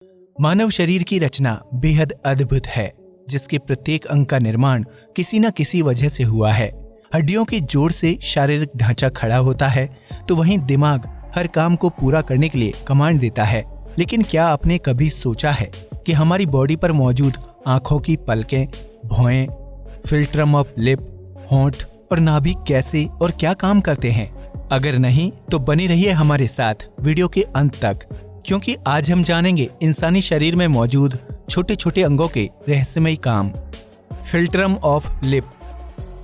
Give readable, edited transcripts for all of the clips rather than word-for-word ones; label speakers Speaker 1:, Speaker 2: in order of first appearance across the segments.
Speaker 1: मानव शरीर की रचना बेहद अद्भुत है, जिसके प्रत्येक अंग का निर्माण किसी न किसी वजह से हुआ है। हड्डियों के जोड़ से शारीरिक ढांचा खड़ा होता है, तो वहीं दिमाग हर काम को पूरा करने के लिए कमांड देता है। लेकिन क्या आपने कभी सोचा है कि हमारी बॉडी पर मौजूद आंखों की पलकें, भौहें, फिल्ट्रम ऑफ लिप, होंठ और नाभि कैसे और क्या काम करते हैं? अगर नहीं तो बने रहिए हमारे साथ वीडियो के अंत तक, क्योंकि आज हम जानेंगे इंसानी शरीर में मौजूद छोटे छोटे अंगों के रहस्यमयी काम। Philtrum of lip.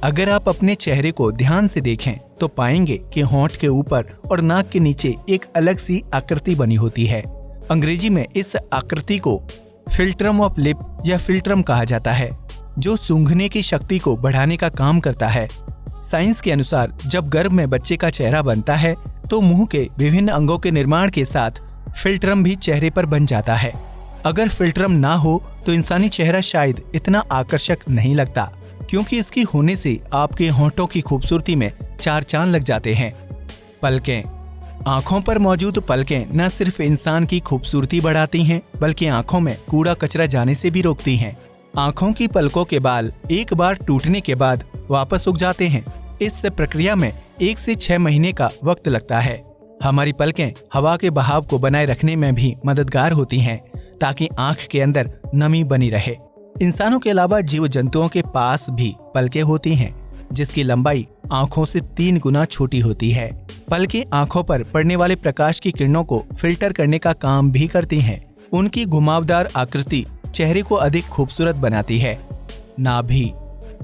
Speaker 1: अगर आप अपने चेहरे को ध्यान से देखें तो पाएंगे कि होंठ के ऊपर और नाक के नीचे एक अलग सी आकृति बनी होती है। अंग्रेजी में इस आकृति को फिल्ट्रम ऑफ लिप या फिल्ट्रम कहा जाता है, जो सूंघने की शक्ति को बढ़ाने का काम करता है। साइंस के अनुसार जब गर्भ में बच्चे का चेहरा बनता है तो मुंह के विभिन्न अंगों के निर्माण के साथ फिल्ट्रम भी चेहरे पर बन जाता है। अगर फिल्ट्रम ना हो तो इंसानी चेहरा शायद इतना आकर्षक नहीं लगता, क्योंकि इसके होने से आपके होंठों की खूबसूरती में चार चांद लग जाते हैं। पलकें। आंखों पर मौजूद पलकें न सिर्फ इंसान की खूबसूरती बढ़ाती हैं, बल्कि आंखों में कूड़ा कचरा जाने से भी रोकती हैं। आंखों की पलकों के बाल एक बार टूटने के बाद वापस उग जाते हैं। इस प्रक्रिया में 1 से 6 महीने का वक्त लगता है। हमारी पलकें हवा के बहाव को बनाए रखने में भी मददगार होती हैं, ताकि आंख के अंदर नमी बनी रहे। इंसानों के अलावा जीव जंतुओं के पास भी पलकें होती हैं, जिसकी लंबाई आंखों से 3 गुना छोटी होती है। पलकें आंखों पर पड़ने वाले प्रकाश की किरणों को फिल्टर करने का काम भी करती हैं। उनकी घुमावदार आकृति चेहरे को अधिक खूबसूरत बनाती है। नाभि।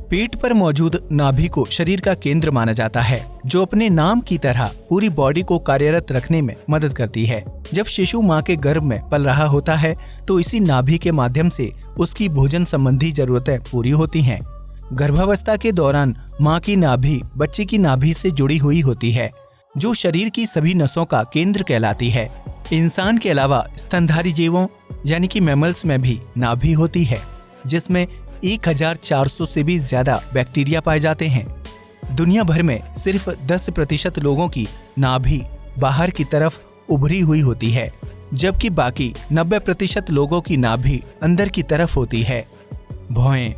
Speaker 1: पेट पर मौजूद नाभि को शरीर का केंद्र माना जाता है, जो अपने नाम की तरह पूरी बॉडी को कार्यरत रखने में मदद करती है। जब शिशु माँ के गर्भ में पल रहा होता है तो इसी नाभि के माध्यम से उसकी भोजन संबंधी जरूरतें पूरी होती हैं। गर्भावस्था के दौरान माँ की नाभि बच्चे की नाभि से जुड़ी हुई होती है, जो शरीर की सभी नसों का केंद्र कहलाती है। इंसान के अलावा स्तनधारी जीवों यानी कि मैमल्स में भी नाभि होती है, जिसमें 1400 से भी ज्यादा बैक्टीरिया पाए जाते हैं। दुनिया भर में सिर्फ 10% लोगों की नाभि बाहर की तरफ उभरी हुई होती है, जबकि बाकी 90% लोगों की नाभि अंदर की तरफ होती है। भौहें।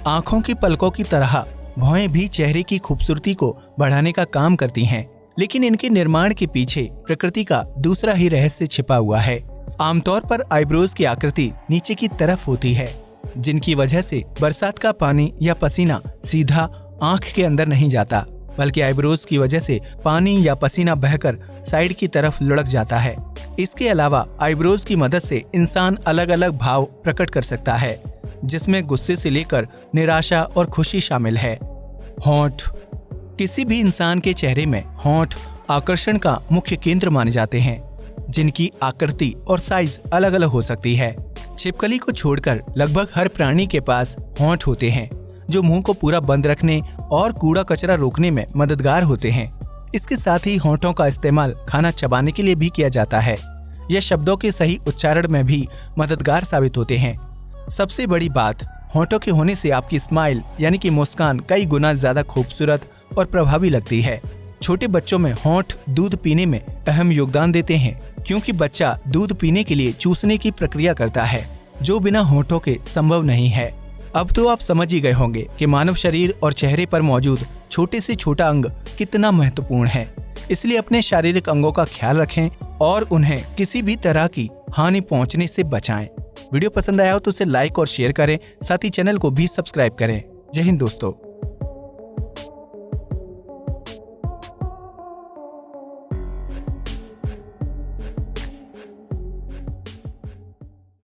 Speaker 1: आंखों की पलकों की तरह भौहें भी चेहरे की खूबसूरती को बढ़ाने का काम करती हैं, लेकिन इनके निर्माण के पीछे प्रकृति का दूसरा ही रहस्य छिपा हुआ है। आमतौर पर आईब्रोज की आकृति नीचे की तरफ होती है, जिनकी वजह से बरसात का पानी या पसीना सीधा आंख के अंदर नहीं जाता, बल्कि आईब्रोज की वजह से पानी या पसीना बहकर साइड की तरफ लुढ़क जाता है। इसके अलावा आईब्रोज की मदद से इंसान अलग अलग भाव प्रकट कर सकता है, जिसमें गुस्से से लेकर निराशा और खुशी शामिल है। होंठ। किसी भी इंसान के चेहरे में होंठ आकर्षण का मुख्य केंद्र माने जाते हैं, जिनकी आकृति और साइज अलग अलग हो सकती है। छिपकली को छोड़कर लगभग हर प्राणी के पास होंठ होते हैं, जो मुंह को पूरा बंद रखने और कूड़ा कचरा रोकने में मददगार होते हैं। इसके साथ ही होंठों का इस्तेमाल खाना चबाने के लिए भी किया जाता है। यह शब्दों के सही उच्चारण में भी मददगार साबित होते हैं। सबसे बड़ी बात, होंठों के होने से आपकी स्माइल यानी कि मुस्कान कई गुना ज्यादा खूबसूरत और प्रभावी लगती है। छोटे बच्चों में होंठ दूध पीने में अहम योगदान देते हैं, क्योंकि बच्चा दूध पीने के लिए चूसने की प्रक्रिया करता है, जो बिना होंठों के संभव नहीं है। अब तो आप समझ ही गए होंगे कि मानव शरीर और चेहरे पर मौजूद छोटे से छोटा अंग कितना महत्वपूर्ण है। इसलिए अपने शारीरिक अंगों का ख्याल रखें और उन्हें किसी भी तरह की हानि पहुंचने से बचाएं। वीडियो पसंद आया हो तो उसे लाइक और शेयर करें, साथ ही चैनल को भी सब्सक्राइब करें। जय हिंद दोस्तों।